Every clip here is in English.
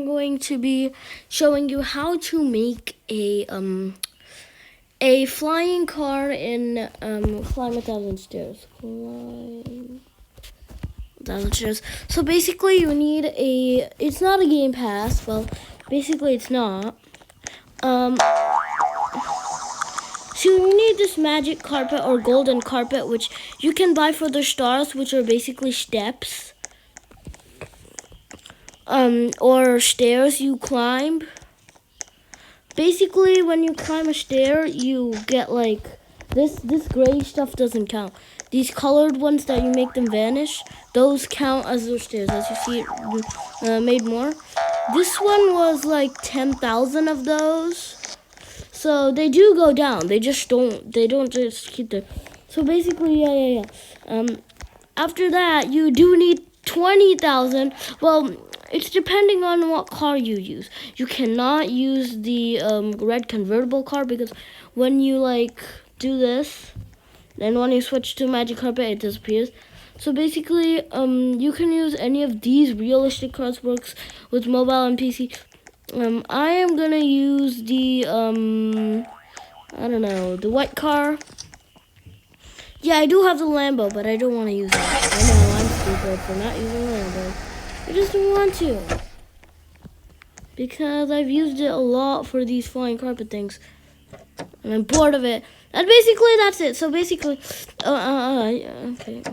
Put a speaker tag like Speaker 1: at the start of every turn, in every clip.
Speaker 1: going to be showing you how to make a flying car in Climb 1,000 Stairs. Climb 1,000 Stairs. So basically, you need a. It's not a game pass. Well, basically, it's not. So you need this magic carpet or golden carpet, which you can buy for the stars, which are basically steps. Or stairs you climb. Basically, when you climb a stair, you get like this gray stuff doesn't count. These colored ones that you make them vanish, those count as those stairs. As you see, it made more. This one was like 10,000 of those. So they do go down. They don't just keep there. So basically, yeah. After that, you do need 20,000. Well, it's depending on what car you use. You cannot use the red convertible car because when you like do this, then when you switch to magic carpet, it disappears. So basically, you can use any of these realistic cars. Works with mobile and PC. I am gonna use the I don't know, the white car. Yeah, I do have the Lambo, but I don't want to use it. I know I'm stupid for not using the Lambo. I just don't want to because I've used it a lot for these flying carpet things, and I'm bored of it. And basically, that's it. So basically, okay,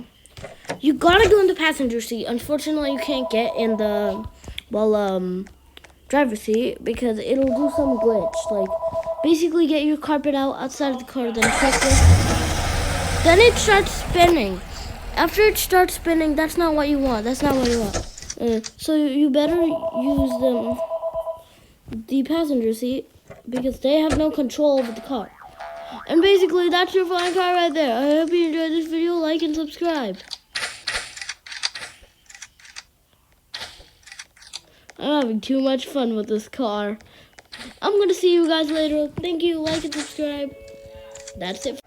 Speaker 1: you gotta go in the passenger seat. Unfortunately, you can't get in the driver's seat because it'll do some glitch. Like, basically get your carpet outside of the car, then click this. Then it starts spinning. After it starts spinning, that's not what you want. So you better use the passenger seat because they have no control over the car. And basically, that's your flying car right there. I hope you enjoyed this video. Like and subscribe. I'm having too much fun with this car. I'm going to see you guys later. Thank you. Like and subscribe. That's it.